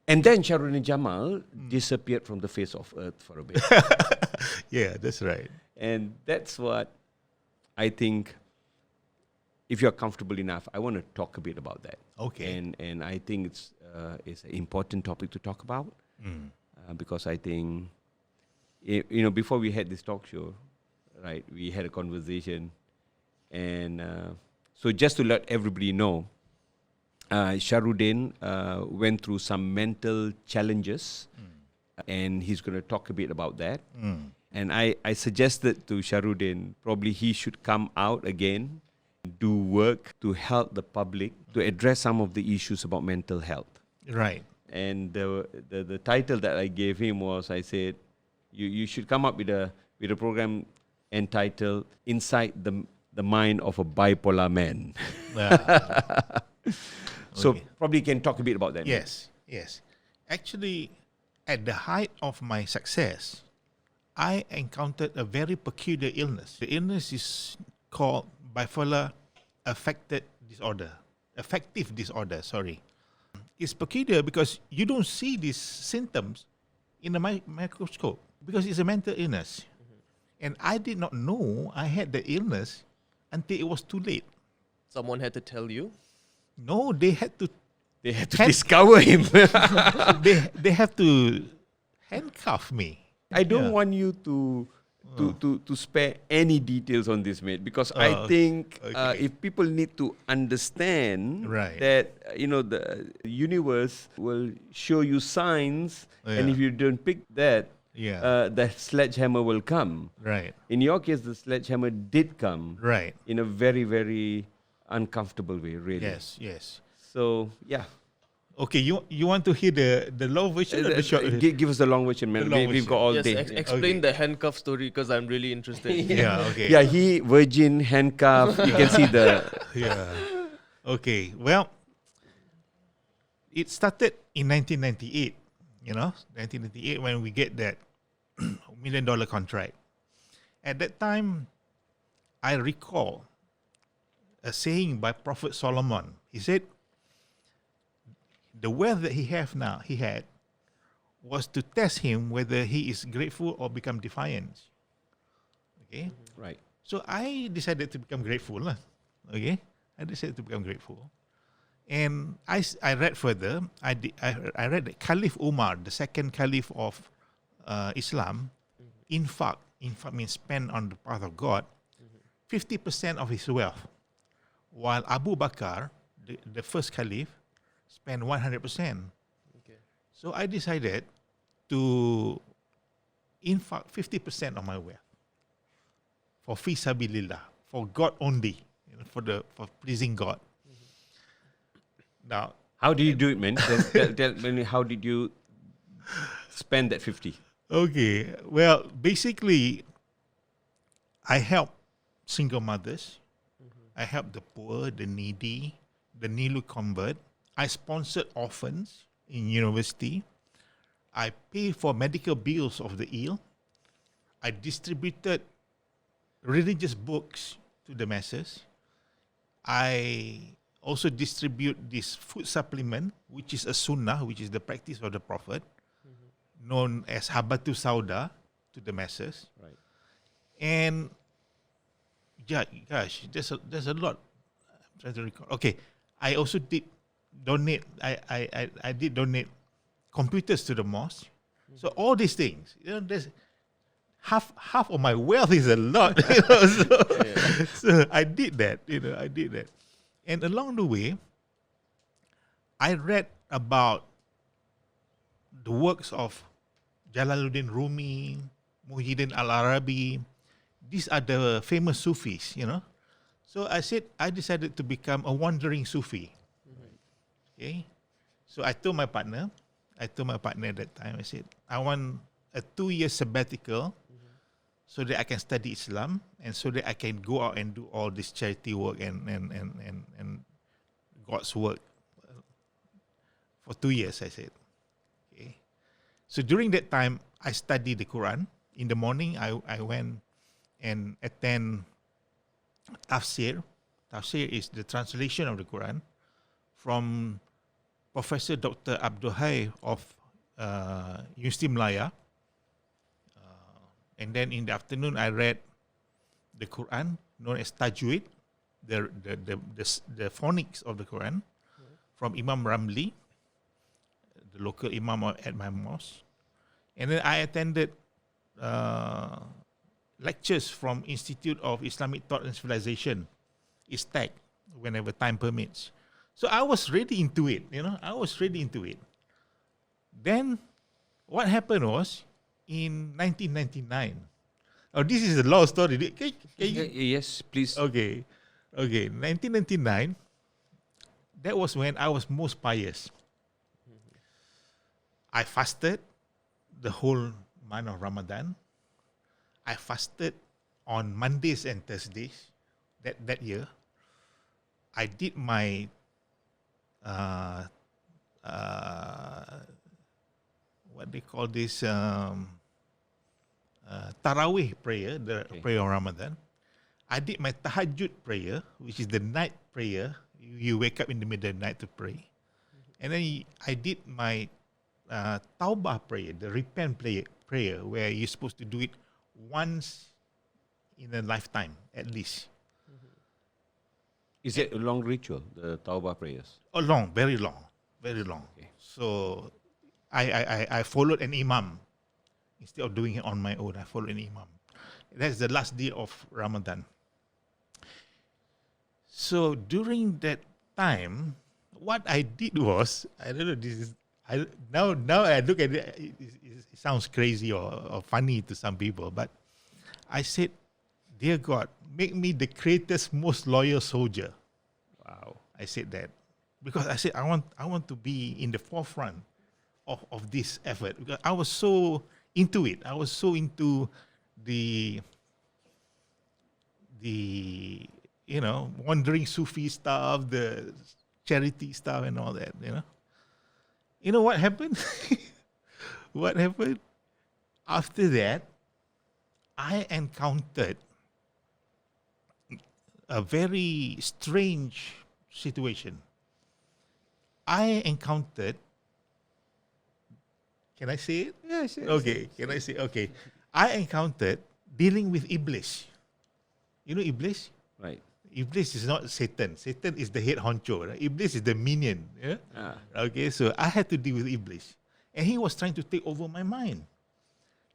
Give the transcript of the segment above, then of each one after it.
And then Shahrudin Jamal disappeared from the face of earth for a bit. Yeah, that's right. And that's what I think, if you're comfortable enough, I want to talk a bit about that. Okay. And I think it's an important topic to talk about because I think, before we had this talk show, right, we had a conversation. And so just to let everybody know, Shahrudin went through some mental challenges, and he's going to talk a bit about that. And I suggested to Shahrudin, probably he should come out again, do work to help the public, to address some of the issues about mental health. Right. And the title that I gave him was, I said, you should come up with a program entitled Inside the Mind of a Bipolar Man. So probably can talk a bit about that. Yes. Actually, at the height of my success, I encountered a very peculiar illness. The illness is called bipolar affective disorder, sorry. It's peculiar because you don't see these symptoms in a microscope because it's a mental illness. And I did not know I had the illness until it was too late. Someone had to tell you? No, they had to Discover him. they have to handcuff me. I don't want you to spare any details on this, mate, because I think if people need to understand that the universe will show you signs, and if you don't pick that, the sledgehammer will come. Right. In your case, the sledgehammer did come. Right. In a very, very uncomfortable way, really. Yes. So yeah. Okay, you want to hear the long version or the short? Give us the long version, man. We've got all day. Explain the handcuff story because I'm really interested. Okay. Yeah, he virgin handcuff. You can see the. Yeah. Okay. Well, it started in 1998. 1998 when we get that $1 million contract. At that time, I recall a saying by Prophet Solomon. He said, the wealth that he had was to test him whether he is grateful or become defiant. Okay? Right. So I decided to become grateful. Okay? I decided to become grateful. And I read further. I read that Caliph Umar, the second Caliph of Islam, infaq means spend on the path of God, 50% of his wealth. While Abu Bakr, the first Caliph, spend 100%. Okay. So I decided to infaq 50% of my wealth for fi sabilillah, for God only, for pleasing God. Now, how did you do it, man? Tell me, how did you spend that 50? Okay, well, basically, I help single mothers. I help the poor, the needy, the newly convert. I sponsored orphans in university. I pay for medical bills of the ill. I distributed religious books to the masses. I also distribute this food supplement, which is a sunnah, which is the practice of the Prophet, known as Habatu Sauda, to the masses. Right. And yeah, gosh, there's a lot. I'm trying to recall. Okay, I also did donate. I did donate computers to the mosque. So all these things, there's half of my wealth is a lot. So I did that. And along the way, I read about the works of Jalaluddin Rumi, Muhyiddin Al-Arabi. These are the famous Sufis, So I decided to become a wandering Sufi. Okay. So I told my partner at that time, I said, I want a 2-year sabbatical so that I can study Islam and so that I can go out and do all this charity work and God's work for 2 years, I said. Okay. So during that time, I studied the Quran. In the morning, I went and attend tafsir Tafsir is the translation of the Quran from Professor Dr. Abdul Hai of University Malaya. And then in the afternoon, I read the Quran, known as Tajweed, the phonics of the Quran, from Imam Ramli, the local imam at my mosque. And then I attended lectures from Institute of Islamic Thought and Civilization, ISTAC, whenever time permits. So I was really into it, I was really into it. Then what happened was, in 1999, this is a long story. Yes, please. Okay, 1999, that was when I was most pious. I fasted the whole month of Ramadan. I fasted on Mondays and Thursdays that year. I did my what they call this Tarawih prayer, the prayer of Ramadan. I did my Tahajjud prayer, which is the night prayer. You wake up in the middle of the night to pray. And then I did my Taubah prayer, the repent prayer, where you're supposed to do it once in a lifetime, at least. Is it a long ritual, the Taubah prayers? Oh, long, very long. Okay. So I followed an imam. Instead of doing it on my own, I followed an imam. That's the last day of Ramadan. So during that time, what I did was, I don't know, now I look at it, it sounds crazy or funny to some people, but I said, dear God, make me the greatest, most loyal soldier. Wow. I said that because I said I want to be in the forefront of this effort, because I was so into it. I was so into the wandering Sufi stuff, the charity stuff and all that, You know what happened? What happened? After that, I encountered a very strange situation. I encountered, can I say it? Yes. Okay, can I say? Okay. I encountered dealing with Iblis. You know Iblis? Right. Iblis is not Satan. Satan is the head honcho. Right? Iblis is the minion. Yeah? Okay, so I had to deal with Iblis. And he was trying to take over my mind.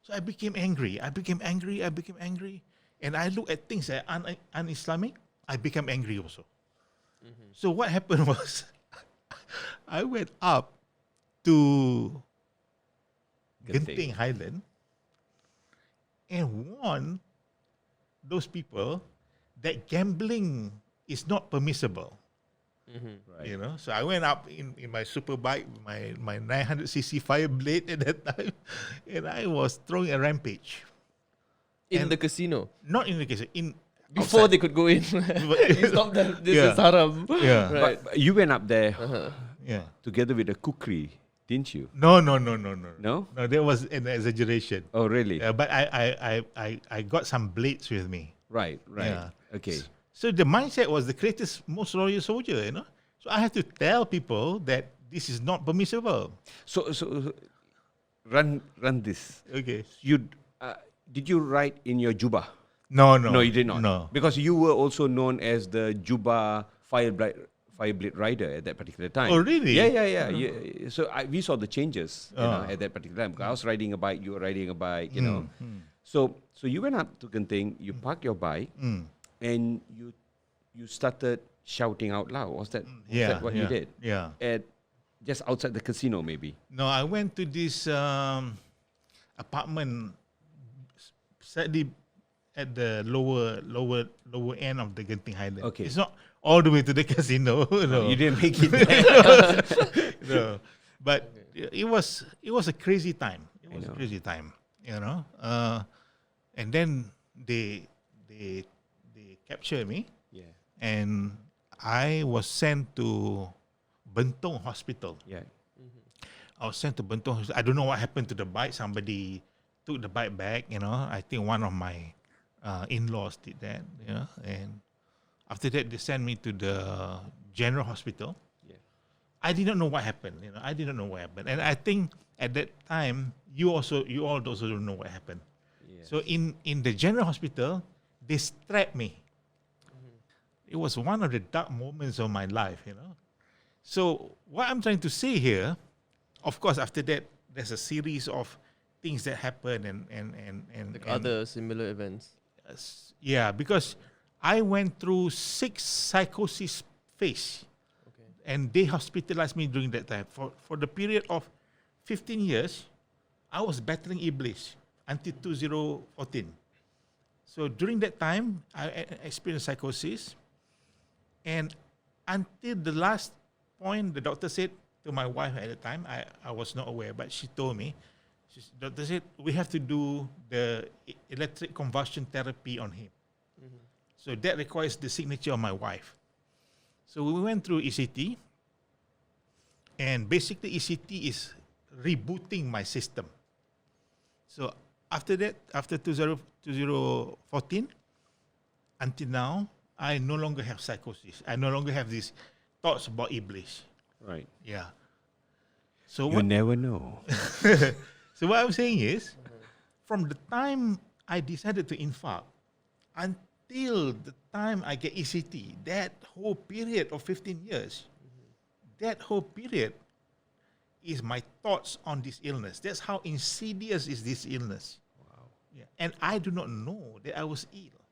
So I became angry. And I look at things that are un-Islamic. I became angry also. Mm-hmm. So what happened was, I went up to Genting Highland and warned those people that gambling is not permissible. Mm-hmm. Right. So I went up in my super bike, my 900cc fire blade at that time, and I was throwing a rampage. In the casino? Not in the casino, Before outside. they could go in. You stopped them. This is haram. Yeah. Right. But you went up there Yeah. together with a kukri, didn't you? No. No? No, that was an exaggeration. Oh, really? But I got some blades with me. Right. Yeah. Okay. So the mindset was the greatest, most loyal soldier, So I had to tell people that this is not permissible. So run this. Okay. Did you ride in your jubah? No, You did not. No. Because you were also known as the jubah fire blade rider at that particular time. Oh, really? Yeah. So we saw the changes at that particular time. Because I was riding a bike, you were riding a bike, So you went up to Genting, you parked your bike, and you started shouting out loud. Was that what you did? Yeah. At just outside the casino, maybe. No, I went to this apartment slightly at the lower end of the Genting Highland. Okay. It's not all the way to the casino. No. You didn't make it there. No. But it was a crazy time. It was a crazy time, and then they captured me. Yeah. And I was sent to Bentong Hospital. Yeah. I was sent to Bentong Hospital. I don't know what happened to the bike. Somebody took the bike back, I think one of my in-laws did that, And After that, they sent me to the general hospital. Yeah. I didn't know what happened. I didn't know what happened, and I think at that time you all also don't know what happened. Yes. So in the general hospital, they strapped me. It was one of the dark moments of my life. So what I'm trying to say here, of course, after that, there's a series of things that happen and other similar events. Yeah, because I went through 6 psychosis phase, and they hospitalized me during that time. For the period of 15 years, I was battling Iblis until 2014. So during that time, I experienced psychosis, and until the last point, the doctor said to my wife at the time, I was not aware, but she told me, doctor said, we have to do the electric convulsion therapy on him. So that requires the signature of my wife. So we went through ECT, and basically ECT is rebooting my system. So after that, after 2014, until now, I no longer have psychosis. I no longer have these thoughts about Iblis. Right. Yeah. So You never know. So what I'm saying is, from the time I decided to infarct until the time I get ECT, that whole period of 15 years, that whole period is my thoughts on this illness. That's how insidious is this illness. Wow. Yeah. And I do not know that I was ill.